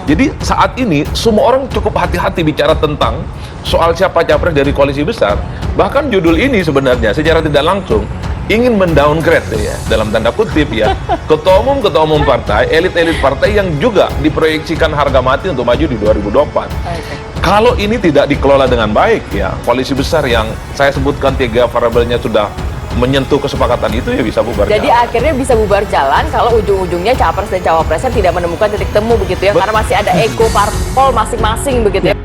Jadi saat ini semua orang cukup hati-hati bicara tentang soal siapa capres dari koalisi besar. Bahkan judul ini sebenarnya secara tidak langsung ingin mendowngrade ya, dalam tanda kutip ya, ketua umum partai, elit-elit partai yang juga diproyeksikan harga mati untuk maju di 2024. Kalau ini tidak dikelola dengan baik ya, koalisi besar yang saya sebutkan 3 variabelnya sudah menyentuh kesepakatan itu ya bisa bubar Jadi jalan. akhirnya bisa bubar jalan kalau ujung-ujungnya capres dan cawapresnya tidak menemukan titik temu begitu ya, karena masih ada ego parpol masing-masing begitu ya.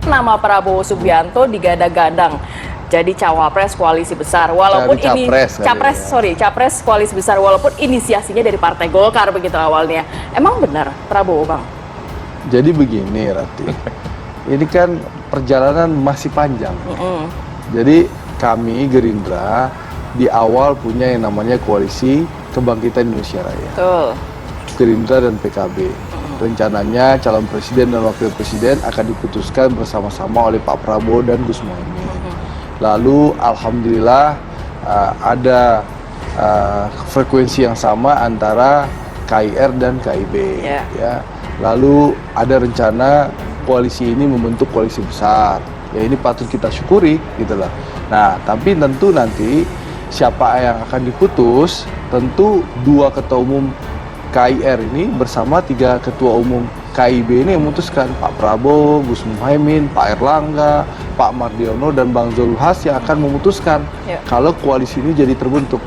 Nama Prabowo Subianto digadang-gadang jadi cawapres koalisi besar, walaupun ini capres koalisi besar, walaupun inisiasinya dari Partai Golkar begitu awalnya. Emang benar Prabowo, Bang? Jadi begini, Rati, ini kan perjalanan masih panjang. Jadi kami Gerindra di awal punya yang namanya Koalisi Kebangkitan Indonesia Raya. Betul. Gerindra dan PKB. Rencananya calon presiden dan wakil presiden akan diputuskan bersama-sama oleh Pak Prabowo dan Gus Muhaimin. Lalu alhamdulillah ada frekuensi yang sama antara KIR dan KIB. Ya. Lalu ada rencana koalisi ini membentuk koalisi besar. Ya ini patut kita syukuri gitu loh. Nah, tapi tentu nanti siapa yang akan diputus, tentu 2 ketua umum KIR ini bersama 3 ketua umum KIB ini memutuskan, Pak Prabowo, Gus Muhaimin, Pak Erlangga, Pak Mardiono, dan Bang Zulhas yang akan memutuskan kalau koalisi ini jadi terbentuk.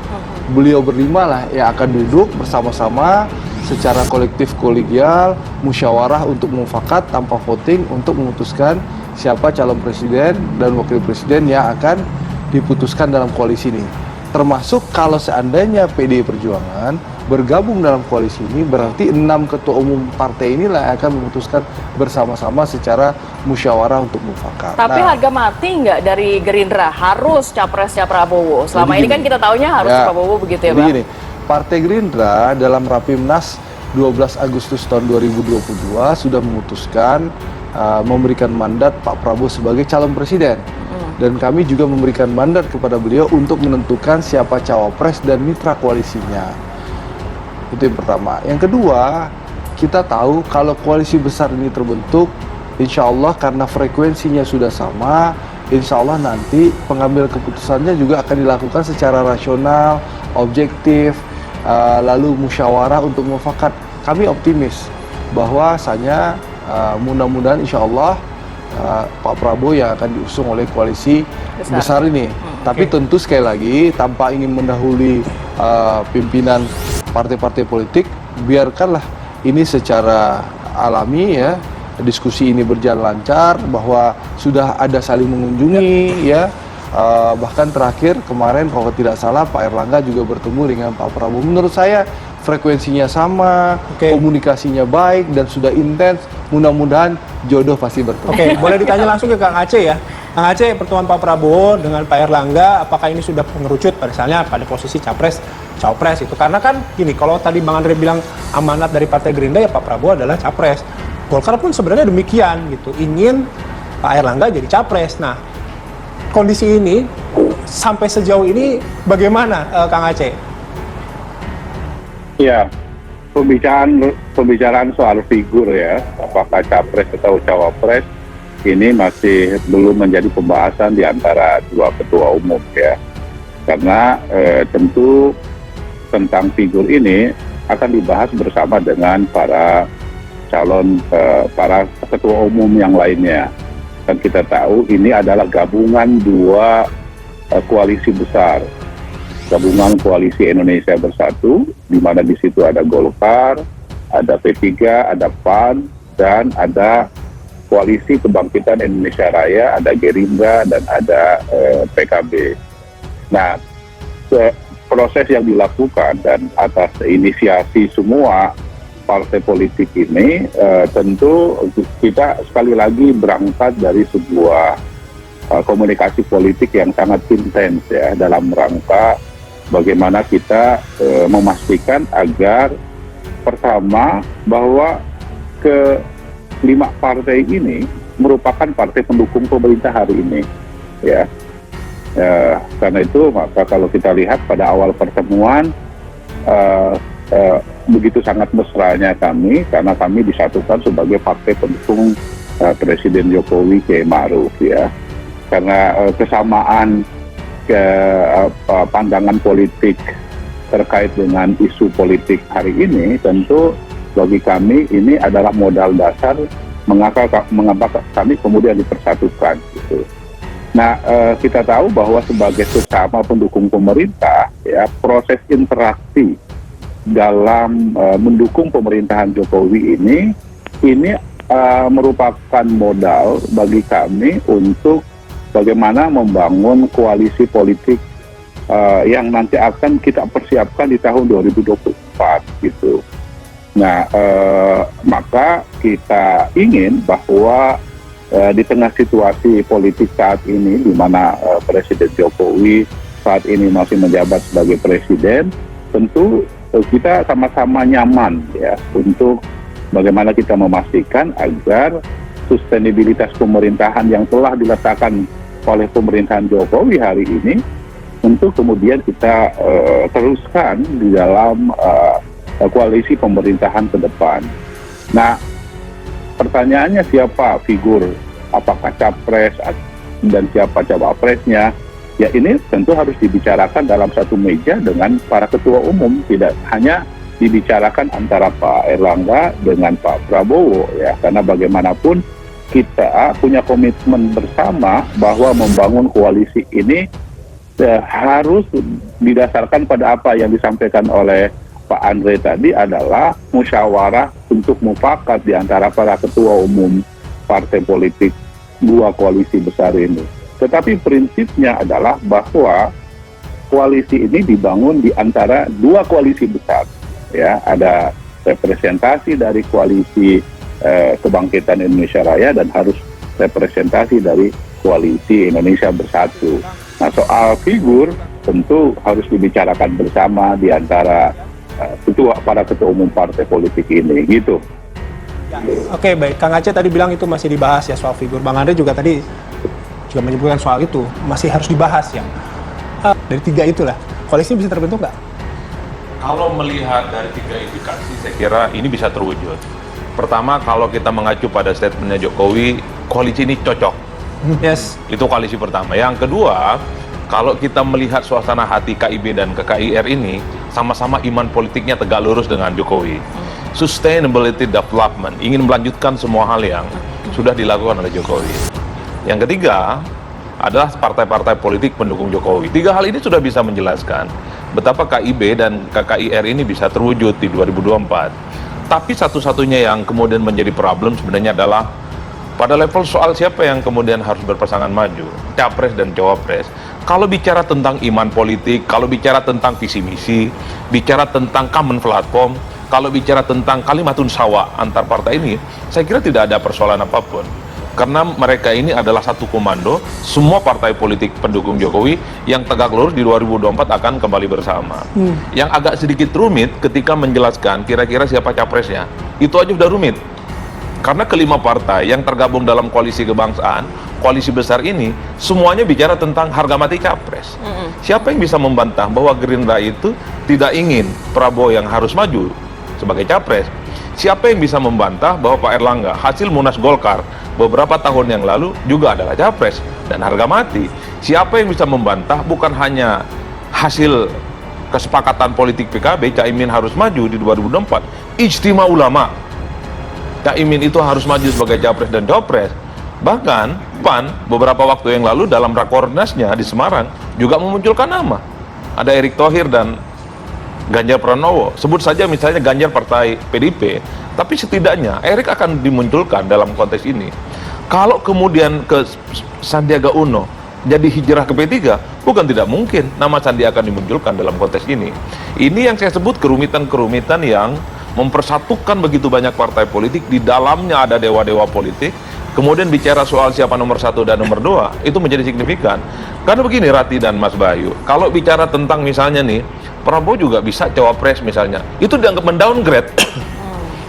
Beliau berlima lah yang akan duduk bersama-sama secara kolektif kolegial, musyawarah untuk mufakat tanpa voting untuk memutuskan siapa calon presiden dan wakil presiden yang akan diputuskan dalam koalisi ini. Termasuk kalau seandainya PDI Perjuangan bergabung dalam koalisi ini, berarti 6 ketua umum partai inilah yang akan memutuskan bersama-sama secara musyawarah untuk mufakat. Tapi harga mati nggak dari Gerindra harus capresnya Prabowo? Selama ini kan kita taunya harus Prabowo begitu ya, Bang? Begini, Partai Gerindra dalam Rapimnas 12 Agustus tahun 2022 sudah memutuskan memberikan mandat Pak Prabowo sebagai calon presiden. Dan kami juga memberikan mandat kepada beliau untuk menentukan siapa cawapres dan mitra koalisinya. Itu yang pertama. Yang kedua, kita tahu kalau koalisi besar ini terbentuk, insya Allah karena frekuensinya sudah sama, insya Allah nanti pengambil keputusannya juga akan dilakukan secara rasional, objektif, lalu musyawarah untuk mufakat. Kami optimis bahwasanya mudah-mudahan insya Allah Pak Prabowo yang akan diusung oleh koalisi besar ini. Tapi tentu sekali lagi tanpa ingin mendahului pimpinan partai-partai politik, biarkanlah ini secara alami ya, diskusi ini berjalan lancar, bahwa sudah ada saling mengunjungi ya. Bahkan terakhir kemarin kalau tidak salah Pak Erlangga juga bertemu dengan Pak Prabowo. Menurut saya frekuensinya sama, komunikasinya baik dan sudah intens. Mudah-mudahan jodoh pasti bertemu. Boleh ditanya langsung ke Kang Aceh ya. Kang Aceh, pertemuan Pak Prabowo dengan Pak Erlangga, apakah ini sudah mengerucut misalnya pada posisi capres, cawapres itu? Karena kan gini, kalau tadi Bang Andre bilang amanat dari Partai Gerindra ya Pak Prabowo adalah capres. Golkar pun sebenarnya demikian gitu, ingin Pak Erlangga jadi capres. Nah, kondisi ini sampai sejauh ini bagaimana Kang Aceh? Ya, pembicaraan soal figur ya, apakah capres atau cawapres, ini masih belum menjadi pembahasan di antara 2 ketua umum ya. Karena tentu tentang figur ini akan dibahas bersama dengan para calon, para ketua umum yang lainnya. Dan kita tahu ini adalah gabungan 2 koalisi besar. Gabungan Koalisi Indonesia Bersatu, di mana di situ ada Golkar, ada P3, ada PAN, dan ada Koalisi Kebangkitan Indonesia Raya, ada Gerindra, dan ada PKB. Nah, proses yang dilakukan dan atas inisiasi semua partai politik ini, tentu kita sekali lagi berangkat dari sebuah komunikasi politik yang sangat intens ya, dalam rangka bagaimana kita memastikan agar pertama bahwa kelima partai ini merupakan partai pendukung pemerintah hari ini, ya. Karena itu maka kalau kita lihat pada awal pertemuan begitu sangat mesranya kami, karena kami disatukan sebagai partai pendukung Presiden Jokowi Kiai Ma'ruf, ya. Karena kesamaan pandangan politik terkait dengan isu politik hari ini, tentu bagi kami ini adalah modal dasar mengapa kami kemudian dipersatukan, gitu. Nah, kita tahu bahwa sebagai sesama pendukung pemerintah, ya, proses interaksi dalam mendukung pemerintahan Jokowi ini merupakan modal bagi kami untuk bagaimana membangun koalisi politik yang nanti akan kita persiapkan di tahun 2024, gitu. Nah, maka kita ingin bahwa di tengah situasi politik saat ini, di mana Presiden Jokowi saat ini masih menjabat sebagai presiden, tentu kita sama-sama nyaman, ya, untuk bagaimana kita memastikan agar sustenabilitas pemerintahan yang telah diletakkan oleh pemerintahan Jokowi hari ini untuk kemudian kita teruskan di dalam koalisi pemerintahan ke depan. Nah, pertanyaannya siapa figur, apakah capres dan siapa cawapresnya? Ya, ini tentu harus dibicarakan dalam satu meja dengan para ketua umum, tidak hanya dibicarakan antara Pak Erlangga dengan Pak Prabowo, ya, karena bagaimanapun kita punya komitmen bersama bahwa membangun koalisi ini harus didasarkan pada apa yang disampaikan oleh Pak Andre tadi, adalah musyawarah untuk mufakat di antara para ketua umum partai politik dua koalisi besar ini. Tetapi prinsipnya adalah bahwa koalisi ini dibangun di antara dua koalisi besar, ya, ada representasi dari koalisi Kebangkitan Indonesia Raya dan harus representasi dari koalisi Indonesia Bersatu. Nah, soal figur tentu harus dibicarakan bersama di antara para ketua umum partai politik ini, gitu. Oke, baik. Kang Aceh tadi bilang itu masih dibahas ya soal figur. Bang Andre juga tadi juga menyebutkan soal itu masih harus dibahas ya. Dari tiga itulah, koalisi bisa terbentuk nggak? Kalau melihat dari tiga indikasi, saya kira ini bisa terwujud. Pertama, kalau kita mengacu pada statementnya Jokowi, koalisi ini cocok. Yes. Itu koalisi pertama. Yang kedua, kalau kita melihat suasana hati KIB dan KKIR ini, sama-sama iman politiknya tegak lurus dengan Jokowi. Sustainability development, ingin melanjutkan semua hal yang sudah dilakukan oleh Jokowi. Yang ketiga adalah partai-partai politik pendukung Jokowi. Tiga hal ini sudah bisa menjelaskan betapa KIB dan KKIR ini bisa terwujud di 2024. Tapi satu-satunya yang kemudian menjadi problem sebenarnya adalah pada level soal siapa yang kemudian harus berpasangan maju, capres dan cawapres. Kalau bicara tentang iman politik, kalau bicara tentang visi misi, bicara tentang common platform, kalau bicara tentang kalimatun sawa antar partai ini, saya kira tidak ada persoalan apapun. Karena mereka ini adalah satu komando, semua partai politik pendukung Jokowi yang tegak lurus di 2024 akan kembali bersama. Yang agak sedikit rumit ketika menjelaskan kira-kira siapa capresnya, itu aja udah rumit. Karena kelima partai yang tergabung dalam koalisi kebangsaan, koalisi besar ini, semuanya bicara tentang harga mati capres. Siapa yang bisa membantah bahwa Gerindra itu tidak ingin Prabowo yang harus maju sebagai capres? Siapa yang bisa membantah bahwa Pak Erlangga hasil Munas Golkar beberapa tahun yang lalu juga adalah capres dan harga mati? Siapa yang bisa membantah bukan hanya hasil kesepakatan politik PKB, Caimin harus maju di 2024, ijtima ulama, Caimin itu harus maju sebagai capres dan cawapres. Bahkan PAN beberapa waktu yang lalu dalam rakordnasnya di Semarang juga memunculkan nama. Ada Erick Thohir dan Ganjar Pranowo. Sebut saja misalnya Ganjar partai PDIP, tapi setidaknya Erick akan dimunculkan dalam konteks ini. Kalau kemudian ke Sandiaga Uno jadi hijrah ke P3, bukan tidak mungkin nama Sandi akan dimunculkan dalam konteks ini. Ini yang saya sebut kerumitan-kerumitan yang mempersatukan begitu banyak partai politik, di dalamnya ada dewa-dewa politik. Kemudian bicara soal siapa nomor 1 dan nomor 2, itu menjadi signifikan. Karena begini Rati dan Mas Bayu, kalau bicara tentang misalnya nih, Prabowo juga bisa cawapres misalnya, itu dianggap mendowngrade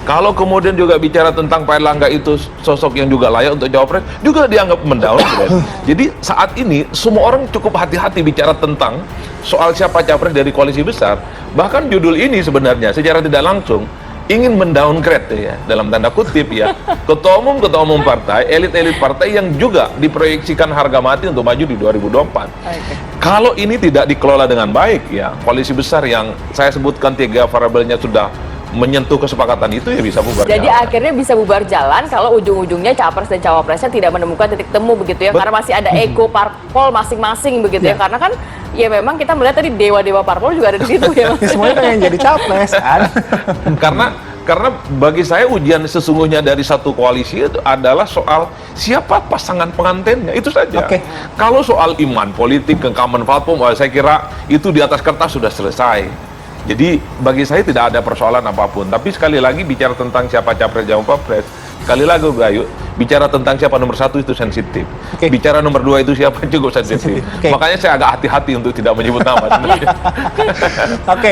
Kalau kemudian juga bicara tentang Pak Erlangga itu sosok yang juga layak untuk cawapres, juga dianggap mendowngrade. Jadi saat ini semua orang cukup hati-hati bicara tentang soal siapa capres dari koalisi besar. Bahkan judul ini sebenarnya secara tidak langsung ingin mendowngrade ya, dalam tanda kutip ya, ketua umum partai, elit-elit partai yang juga diproyeksikan harga mati untuk maju di 2024. Kalau ini tidak dikelola dengan baik ya, koalisi besar yang saya sebutkan 3 variabelnya sudah menyentuh kesepakatan itu ya bisa bubar Jadi jalan. akhirnya bisa bubar jalan kalau ujung-ujungnya capres dan cawapresnya tidak menemukan titik temu begitu ya, karena masih ada ego parpol masing-masing begitu ya, karena kan ya memang kita melihat tadi dewa-dewa parpol juga ada di situ ya. Semuanya pengen jadi capres kan. Karena bagi saya ujian sesungguhnya dari satu koalisi itu adalah soal siapa pasangan pengantinnya, itu saja. Oke. Kalau soal iman politik, common platform, saya kira itu di atas kertas sudah selesai. Jadi bagi saya tidak ada persoalan apapun. Tapi sekali lagi bicara tentang siapa capres cawapres, sekali lagi Bayu, bicara tentang siapa nomor 1 itu sensitif. Oke. Bicara nomor 2 itu siapa cukup sensitif. Oke. Makanya saya agak hati-hati untuk tidak menyebut nama sebenarnya. Oke.